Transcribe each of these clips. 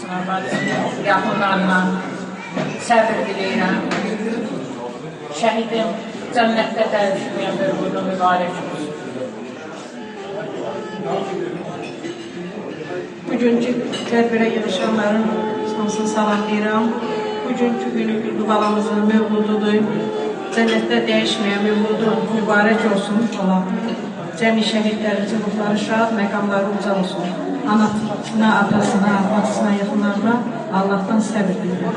atasına, bacısına, yaxınlarına səbir diləyirəm. Şəhidim cənnətdə dəyişməyən mövzuda mübarək olsun. Bugünkü tədbirə gəlişənlərin hamısını salamlayıram. Bugünkü günü Ülvi balamızın mövlududur. Cənnətdə dəyişməyən mövludu mübarək olsun. Allah cəmi şəhidlərimizin ruhları şad, məqamları uca olsun. Anasına, atasına, bacısına, yaxınlarına Allah'tan səbir diləyirəm.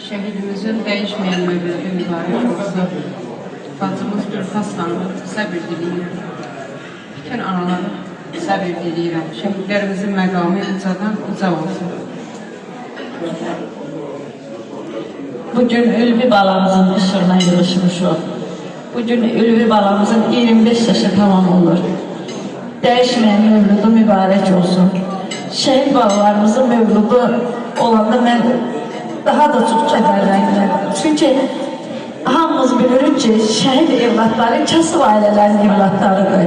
Şəhidimizin dəyişməyən mövludu mübarək olsun. Bacımız Gülxas xanım səbir diləyirəm. Bütün anaları səbir diləyirəm. Şəhidlərimizin məqamı ucadan uca olsun. Bugün Ülvi balamızın qışırına yığışmışıq. Bugün Ülvi balamızın 25 yaşı tamam olur. Dəyişməyən mövludu mübarək olsun. Şəhid balalarımızın mövludu olanda mən daha da çox kədərlənirəm. Çünki hamımız bilirik ki, şəhid evlatları kasıb ailələrin evlatlarıdır.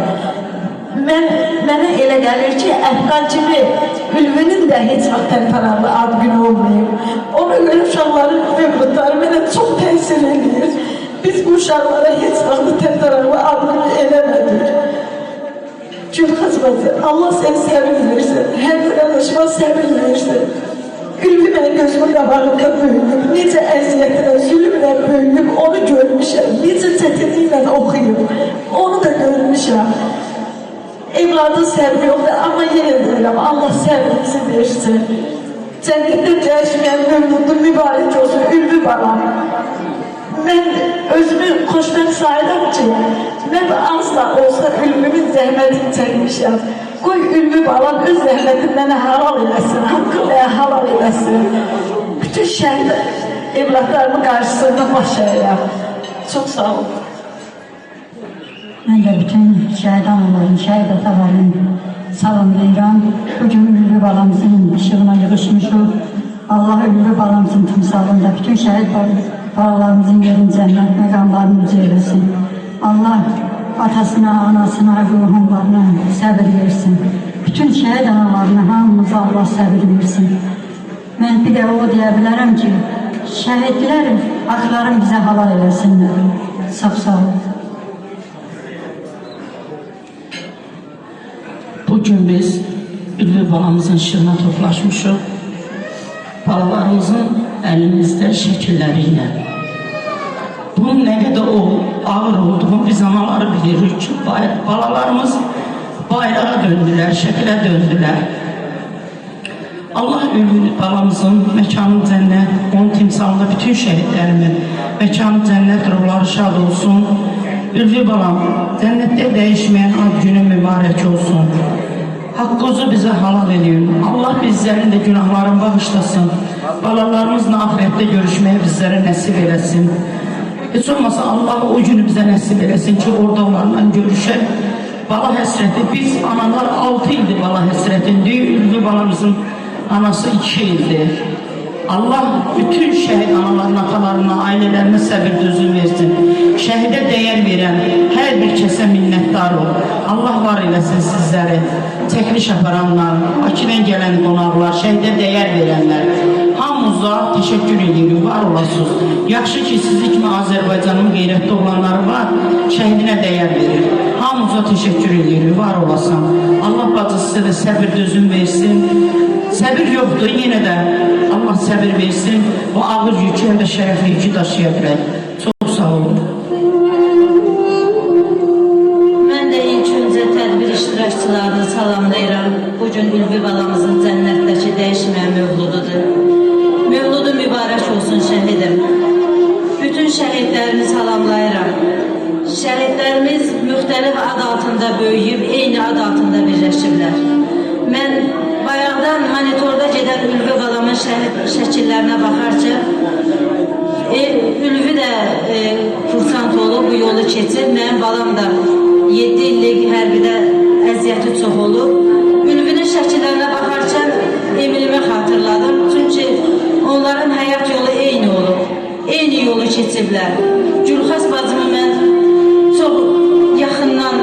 Mənə elə gəlir ki, Əfqan kimi Ülvinin də heç vaxt təntənəli ad günü olmayıb. Ona görə uşaqların mövludları mənə çox təsir edir. Biz bu uşaqlara heç vaxt təntənəli ad günü eləmədik. Gülxas bacı, Allah səni səbir versin, hər qardaşıma səbir versin. Ülvi mənim gözümün qabağında böyüyüb, necə əziyyətlə, zülmlə böyüyüb, onu görmüşəm. Necə çətinliklə oxuyub, onu da görmüşəm. Evladın səbri yoxdur, amma yenə deyirəm, Allah səbrimizi versin. Cənnətdə dəyişməyən mövludu mübarək olsun, Ülvi balam. Mən özümü xoşbəxt sayıram ki, mən az da olsa Ülvimin zəhmətini çəkmişəm. Qoy Ülvi balam öz zəhmətini mənə halal eləsin, haqqı halal eləsin. Bütün şəhid evlatlarımın qarşısında baş əyirəm. Çox sağ olun. Mən də bütün şəhid anaların, şəhid ataların salamlayıram. Bugün Ülvi balamızın işığına yığışmışıq. Allah Ülvi balamızın timsalında bütün şəhid balalarımızın yerin cənnət məqamlarını uca eləsin. Allah atasına, anasına, ruhumlarına səbir versin. Bütün şəhid analarına hamımıza Allah səbir versin. Mən bir də o deyə bilərəm ki, şəhidlər haqlarını bizə halal eləsinlər. Sağ olun. Bugün biz Ülvi balamızın işığına toplaşmışıq. Balalarımızın əlimizdə şəkilləri ilə. Bunun nə qədər ağır olduğunu biz anaları bilirik ki, balalarımız bayrağa döndülər, şəkilə döndülər. Allah Ülvi balamızın məkanı cənnət, onun timsalında bütün şəhidlərimin məkanı cənnət, ruhları şad olsun. Ülvi balam, cənnətdə dəyişməyən ad günü mübarək olsun. Haqqınızı bizə halal edin. Allah bizlərin də günahlarını bağışlasın. Balalarımızla ahirətdə görüşməyə bizlərə nəsib eləsin. Heç olmasa Allah o günü bizə nəsib eləsin ki, orada onlarla görüşək. Bala həsrəti, biz analar 6 ildir bala həsrətində, Ülvi balamızın anası 2 ildir. Allah bütün şəhid anaların, atalarına, ailələrinə səbir dözüm versin. Şəhidə dəyər verən hər bir kəsə minnətdar ol. Allah var eləsin sizləri. Çəkiliş aparanlar, Bakıdan gələn qonaqlar, şəhidə dəyər verənlər. Hamınıza təşəkkür edirik, var olasınız. Yaxşı ki, sizi kimi Azərbaycanın qeyrətli olanları var, şəhidinə dəyər verir. Hamınıza təşəkkür edirik, var olasın. Allah bacısı sizə də səbir dözüm versin. Səbir yoxdur, yenə də Allah səbir versin. Bu ağır yükü, həm də şərəfli yükü daşıya bilək. Çox sağ olun. Mən də ilk öncə tədbir iştirakçılarını salamlayıram. Bugün Ülvi balamızın cənnətdəki dəyişməyən mövlududur. Mövludu mübarək olsun şəhidim. Bütün şəhidlərimi salamlayıram. Şəhidlərimiz müxtəlif ad altında böyüyüb, eyni ad altında birləşiblər. Mən bayaqdan monitorda gedən Ülvi balamın şəkillərinə baxarca, Ülvi də kursant olub, bu yolu keçib. Mənim balam da 7 illik hərbidə əziyyəti çox olub. Ülvinin şəkillərinə baxarkən Emilimi xatırladım. Çünki onların həyat yolu eyni olub. Eyni yolu keçiblər. Gülxas bacımı mən çox yaxından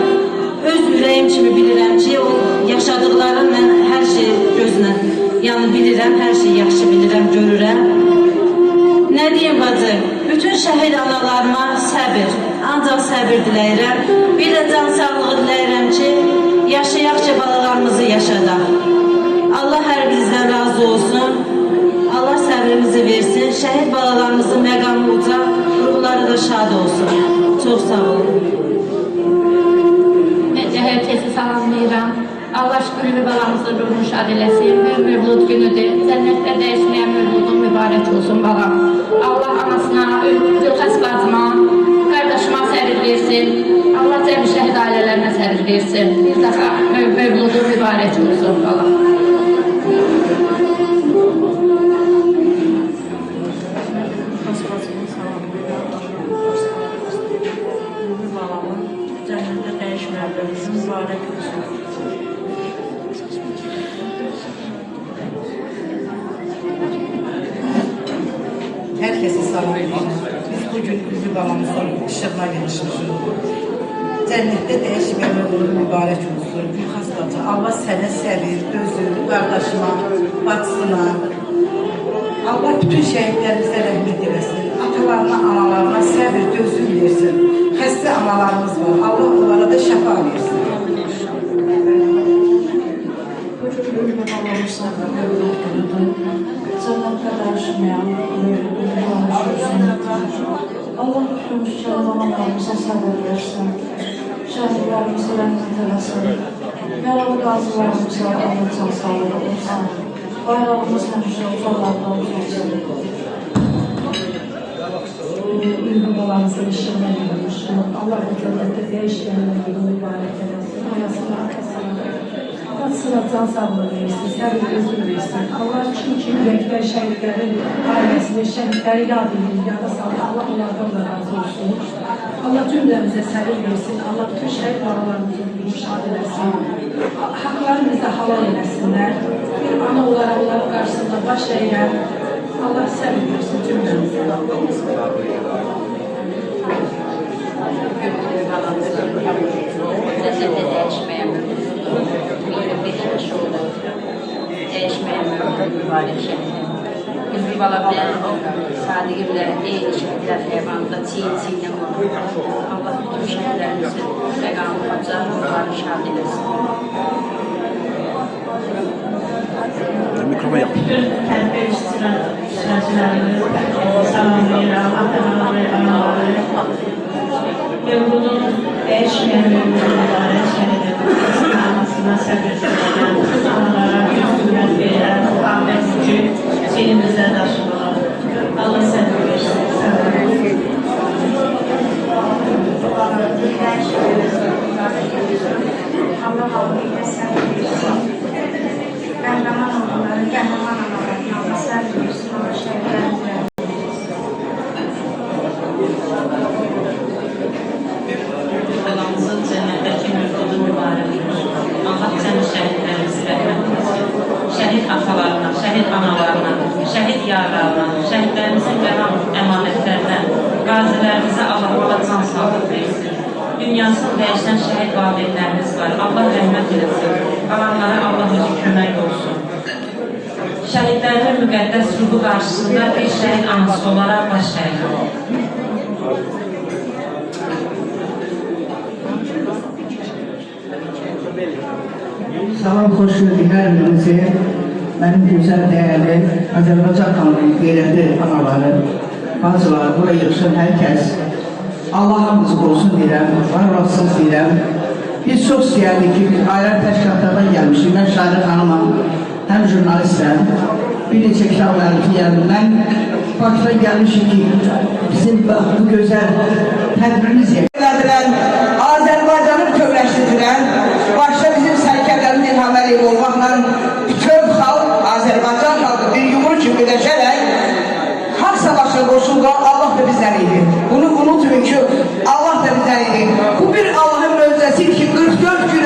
öz ürəyim kimi bilirəm ki, o yaşa yaşadıqları mən hər şey gözlə, yəni bilirəm, hər şey yaxşı bilirəm, görürəm. Nə deyim bacı, bütün şəhid analarıma səbir, ancaq səbir diləyirəm. Bir də can sağlığı diləyirəm ki, yaşayaqca balalarımızı yaşadaq. Allah hər bizdən razı olsun, Allah səbrimizi versin, şəhid balalarımızın məqamı uca, ruhları da şad olsun. Çox sağ olun. Necə hər kəsi salamlayıram. Allah şükürlü balamızın ruhunu şad eləsin. Mövlud günüdür. Cənnətdə dəyişməyən mövludun mübarək olsun balam. Allah anasına, Zülxəs bacıma, qardaşıma səbir versin. Allah cəmi şəhid ailələrinə səbir versin. Bir daha mövludun mübarək olsun balam. Cənnətdə dəyişməyən mövludun mübarək olsun. Herkese salamlayıram. Biz bugün Ülvi balamızın işığına yığışmışıq. Cənnətdə dəyişməyən mövludun mübarək olsun. Gülxas bacı, Allah sənə səbir, dözür, qardaşına, bacısına. Allah bütün şəhidlərimizə rəhmət eləsin. Atalarına, analarına səbir, dözür versin. Xəstə analarımız var. Allah onlara da şəfa versin. Bugün Ülvi balamızın mövlud günüdür. Cənnətdə dəyişməyən mövludun mübarək olsun. Allah bütün şəhid analarımıza səbir versin. Şəhidlərimizi rəhmət eləsin. Yaralı qazilərimize Allah can sağlığı olsun. Bayrağımız həmişə uzaqlarda olsun. Ülvi balamızın işinə yürümüşdür. Allah cənnətdə dəyişməyən mövludun mübarək eləsin. Ayasını arkasına. Bacısına can sağlığı versin, səbir özür versin. Allah kim ürəklər şəhidlərin ailəsini, şəhidləri yad edir, yada salır. Allah onlardan da razı olsun. Allah cümləmizə səbir versin. Allah bütün şəhid balalarımızı müşahid eləsin. Haqları bizə halal eləsinlər. Bir ana olaraq onların qarşısında baş əyər. Allah səbir versin cümləmizə. Cənnətdə dəyişməyən mövludun dəyişməyən mövludun mübarək şəhidəm. Ülvi balamdan sadiqimlə, eyni şəhidlər heyvanında çiyin-çiyinə qoyur. Allah bütün şəhidlərimizin məqamı uca, ruhları şad eləsin. Bütün tədbir iştirakçılarını salamlayıram, ataları, anaları. Mövludun dəyişməyən mövludun mübarək şəhidəm. Anasına səbir verən, analara güclüyət verən, ahmet gücü dilimizə daşınır. Allah səbir versin. Allah Allah'ıyla səbir versin. Qəhrəman olanları, qəhrəman analarına Allah səbir versin. Allah şəhidlərimizə. Balamızın cənnətdəki mövludu mübarək olsun. Allah cəmi şəhidlərimizi rəhmət etsin. Şəhid atalarına, şəhid analarına, şəhid yarlarına, şəhidlərimizin qəram əmanətlərinə, qazilərimizə Allah can sağlıq versin. Dünyasını dəyişən şəhid valideynlərimiz var. Allah rəhmət etsin. Qalanlara Allah özü kömək olsun. Şəhidlərin müqəddəs ruhu qarşısında bir şəhid anası olaraq baş əyir. Salam, xoş gördük hər birinizi. Mənim gözəl, dəyərli Azərbaycan xanımın qeyrətli anaları, bacılar, buraya yığışan hər kəs Allah hamınızı olsun deyirəm, var olasınız deyirəm. Biz çox istəyərdik ki, biz ayrı təşkilatlardan gəlmişik. Mən Şahid xanımam, həm jurnalistəm, bir neçə kitab müəllifi gəldim. Mən Bakıdan gəlmişim ki, bizim bu gözəl tədbirimiz Elədilən, Azərbaycanı bütövləşdirilən, başta bizim sərkərlərimiz İlham Əliyev olmaqla bütün xalq, Azərbaycan xalqı bir yumru kimi birləşərək haqq savaşına qoşuldu, Allah da bizdən idi. Bunu unutmayın ki, Allah da bizdən idi. Bu bir Allahın möcüzəsidir ki, 44 gün